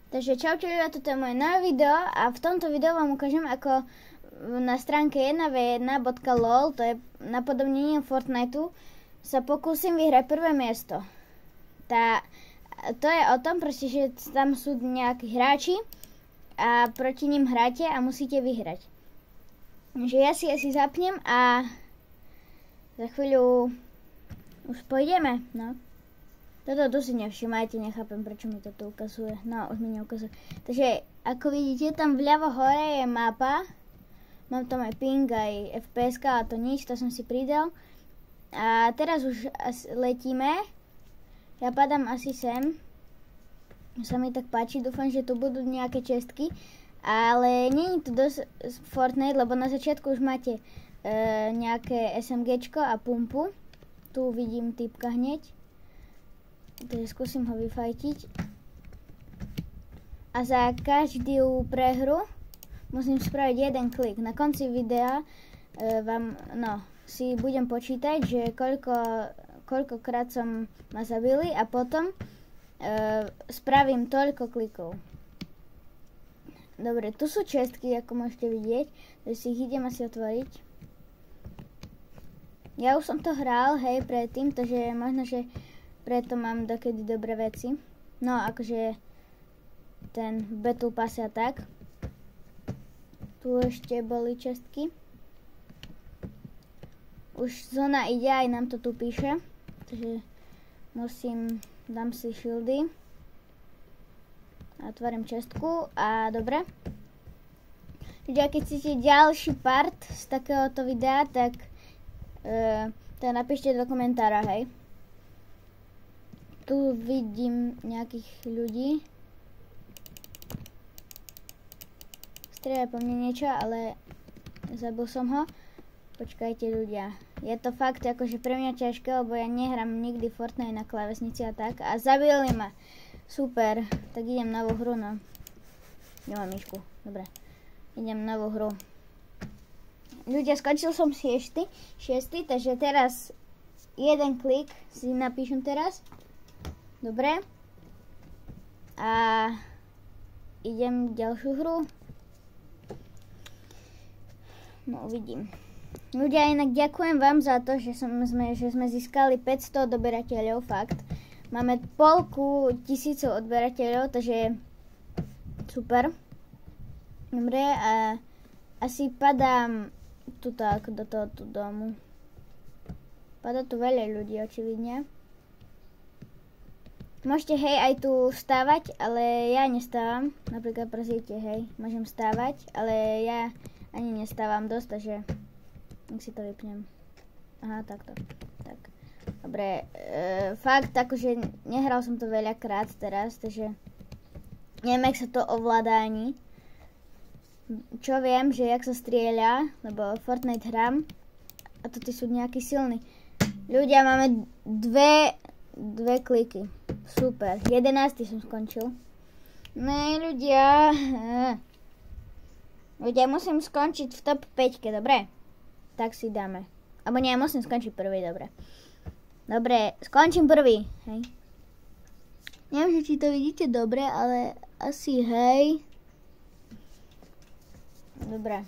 Takže čaute ľudia, toto je moje nové video a v tomto videu vám ukážem, ako na stránke 1v1.lol, to je napodobnenie Fortniteu, sa pokúsim vyhrať prvé miesto. To je o tom, proste, že tam sú nejakí hráči a proti ním hráte a musíte vyhrať. Takže ja si asi zapnem a za chvíľu už pôjdeme, no. Toto tu si nevšimajte, nechápem, prečo mi to tu ukazuje. No, už mi neukazuje. Takže, ako vidíte, tam vľavo hore je mapa. Mám tam aj ping, aj FPS, ale to nič, to som si pridal. A teraz už letíme. Ja padám asi sem. Sa mi tak páči, dúfam, že tu budú nejaké čestky. Ale nie je to dosť Fortnite, lebo na začiatku už máte nejaké SMGčko a pumpu. Tu vidím typka hneď. Takže skúsim ho vyfajtiť. A za každú prehru musím spraviť jeden klik. Na konci videa si budem počítať, že koľkokrát som ma zabili a potom spravím toľko klikov. Dobre, tu sú čestky, ako môžete vidieť, takže si ich idem asi otvoriť. Ja už som to hral, hej, predtým, takže možno, že preto mám dokedy dobré veci. No, akože ten Battle Pass a tak. Tu ešte boli čestky. Už zóna ide, aj nám to tu píše. Takže dám si shieldy. A otvorím čestku a dobre. Ľudia, keď chcete ďalší part z takéhoto videa, tak to napíšte do komentára, hej. Tu vidím nejakých ľudí. Strieľa po mne niečo, ale zabil som ho. Počkajte ľudia. Je to fakt akože pre mňa ťažké, lebo ja nehrám nikdy Fortnite na klávesnici a tak. A zabili ma. Super. Tak idem novú hru, no. Nemám myšku. Dobre. Idem novú hru. Ľudia, skončil som šiestý, takže teraz jeden klik si napíšem teraz. Dobre. A idem ďalšiu hru. No, uvidím. Ľudia, inak ďakujem vám za to, že sme získali 500 odberateľov, fakt. Máme 500 odberateľov, takže super. Dobre, a asi padám tuto ako do tohoto domu. Padá tu veľa ľudí, očividne. Môžete, hej, aj tu stávať, ale ja nestávam. Napríklad pozrite, hej, môžem stávať, ale ja ani nestávam dosť, takže nech si to vypnem. Aha, takto. Tak. Dobre, fakt, akože nehral som to veľakrát teraz, takže neviem, jak sa to ovláda ani. Čo viem, že jak sa strieľa, lebo Fortnite hrám a toto sú nejakí silní. Ľudia, máme dve kliky. Super. 11. som skončil. Ne, ľudia. Ľudia, musím skončiť v top 5, dobre? Tak si dáme. Abo nie, musím skončiť prvý, dobre. Dobre, skončím prvý, hej. Neviem, či to vidíte dobre, ale asi hej. Dobre.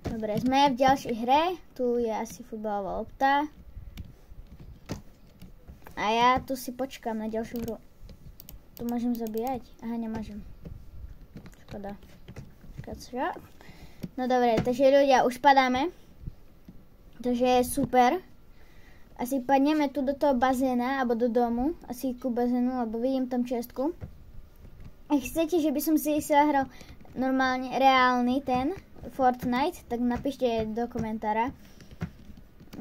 Dobre, sme v ďalšej hre. Tu je asi futbalová lopta. A ja tu si počkám na ďalšiu hru. Tu môžem zabíjať? Aha, nemôžem. Škoda. No dobre, takže ľudia, už padáme. Takže je super. Asi padneme tu do toho bazéna, alebo do domu. Asi ku bazénu, lebo vidím tam čestku. Ak chcete, že by som si zahral normálne reálny ten Fortnite, tak napíšte do komentára.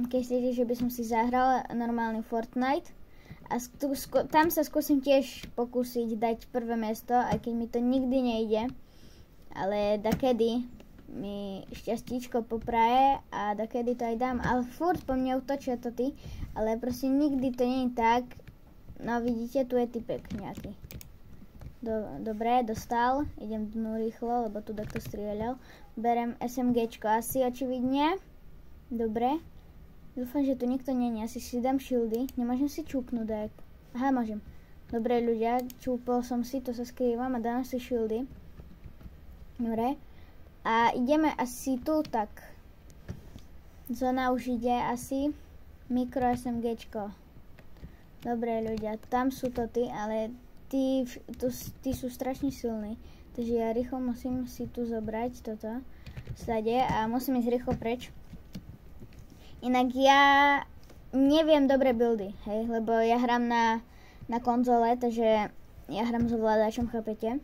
Keď chcete, že by som si zahral normálny Fortnite. A tam sa skúsim tiež pokúsiť dať prvé miesto, aj keď mi to nikdy nejde. Ale dakedy mi šťastíčko popraje a dakedy to aj dám. Ale furt po mne utočia to ty. Ale proste nikdy to nie je tak. No vidíte, tu je typek nejaký. Dobre, dostal. Idem dnu rýchlo, lebo tu takto strieľal. Berem SMGčko asi očividne. Dobre. Dúfam, že tu nikto nie je. Asi si dám shieldy. Nemôžem si čupnúť, tak. Aha, môžem. Dobre ľudia, čúpol som si, to sa skrývam a dám si shieldy. Dobre. A ideme asi tu, tak. Zóna už ide asi. Mikro SMGčko. Dobre ľudia, tam sú to ty, ale tí sú strašne silní. Takže ja rýchlo musím si tu zobrať toto stade a musím ísť rýchlo preč. Inak ja neviem dobre buildy, hej, lebo ja hrám na konzole, takže ja hrám s ovládačom, chápete?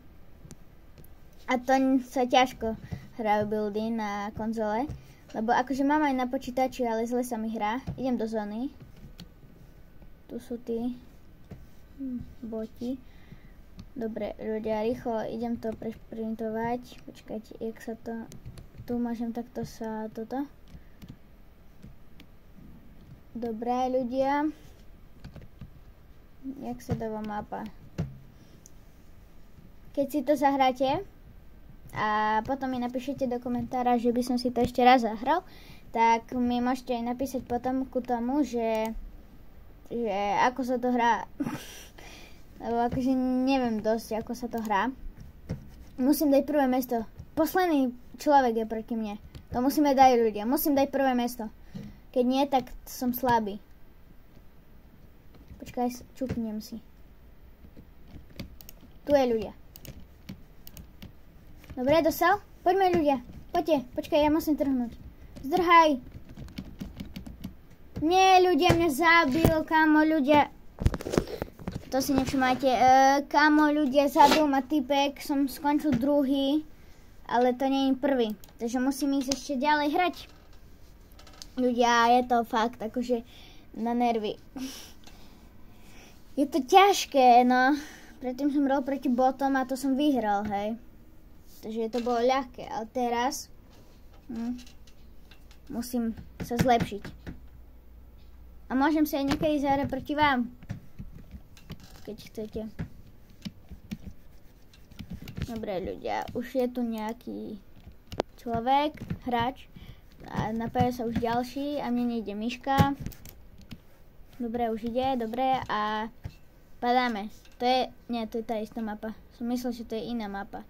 A to sa ťažko hrajú buildy na konzole, lebo akože mám aj na počítači, ale zle sa mi hrá. Idem do zóny. Tu sú tí boti. Dobre, ľudia, rýchlo idem to prešprintovať. Počkajte, jak sa to... Tu môžem takto sa toto. Dobre, ľudia. Jak sa dáva mapa? Keď si to zahráte a potom mi napíšete do komentára, že by som si to ešte raz zahral, tak mi môžete aj napísať potom ku tomu, že ako sa to hrá. Lebo akože neviem dosť, ako sa to hrá. Musím dať prvé mesto. Posledný človek je proti mne. To musíme dať ľudia. Musím dať prvé mesto. Keď nie, tak som slabý. Počkaj, čupnem si. Tu je ľudia. Dobre, dostal? Poďme ľudia. Poďte, počkaj, ja musím trhnúť. Zdrhaj. Nie, ľudia, mňa zabil, kámo, ľudia. To si nevšimajte. Kámo, ľudia, zabil ma typek, som skončil druhý, ale to nie je prvý. Takže musím ísť ešte ďalej hrať. Ľudia, je to fakt, akože na nervy. Je to ťažké, no. Predtým som hral proti botom a to som vyhral, hej. Takže to bolo ľahké, ale teraz musím sa zlepšiť. A môžem sa aj niekedy zahrať proti vám, keď chcete. Dobre ľudia, už je tu nejaký človek, hráč. A napája sa už ďalší a mne nejde myška. Dobre, už ide, dobre a padáme. To je, nie, to je tá istá mapa. Som myslel, že to je iná mapa.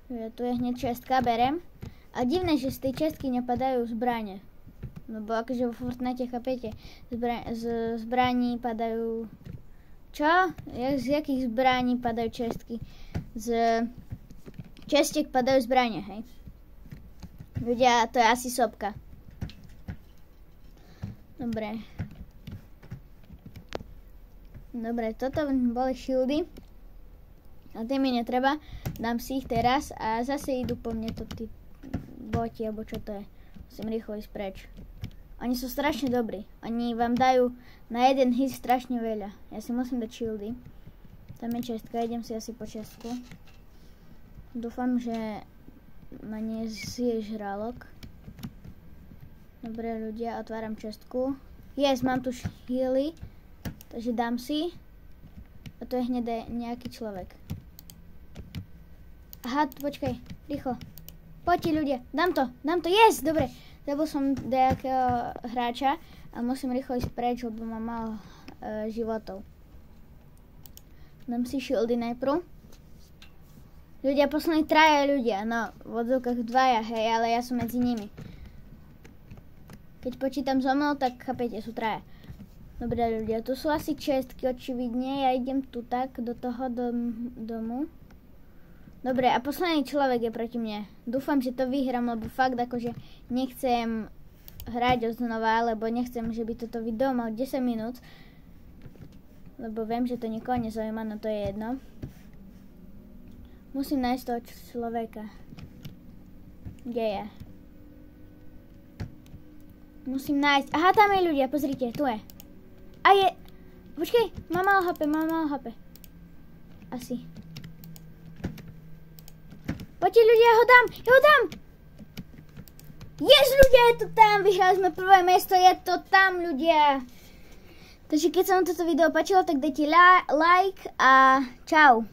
Tu je hneď čestka, berem. A divné, že z tej čestky nepadajú zbrane. Lebo akože vo Fortnite, chápete, z zbraní padajú... Čo? Z jakých zbraní padajú čestky? Z čestiek padajú zbrane, hej. Ľudia, to je asi sopka. Dobre. Dobre, toto boli shieldy. A tie mi netreba. Dám si ich teraz a zase idú po mne to tí boti, alebo čo to je. Musím rýchlo ísť preč. Oni sú strašne dobrí. Oni vám dajú na jeden hit strašne veľa. Ja si musím dať shieldy. Tam je čestka, idem si asi po čestku. Dúfam, že ma nezje žralok. Dobre ľudia, otváram čestku. Yes, mám tu healy. Takže dám si. A to je hneď nejaký človek. Aha, počkaj, rýchlo. Poďte ľudia, dám to, yes, dobre. Zabil som nejakého hráča a musím rýchlo ísť preč, lebo mám málo životov. Dám si shieldy najprv. Ľudia, poslední traja ľudia, no, v odzvukách dvaja, hej, ale ja som medzi nimi. Keď počítam so mnou, tak chápete, sú traja. Dobre ľudia, tu sú asi čestky, očividne, ja idem tu tak, do toho domu. Dobre, a posledný človek je proti mne. Dúfam, že to vyhrám, lebo fakt akože nechcem hrať odznova, lebo nechcem, že by toto video mal 10 minút. Lebo viem, že to nikoho nezaujíma, no to je jedno. Musím nájsť toho človeka. Kde je? Musím nájsť. Aha, tam je ľudia, pozrite, tu je. A je... Počkej, mám malo HP. Asi. Poďte ľudia, ja ho dám! Yes, ľudia, je to tam! Vyhrali sme prvé miesto, je to tam, ľudia! Takže keď sa vám toto video páčilo, tak dajte like a čau!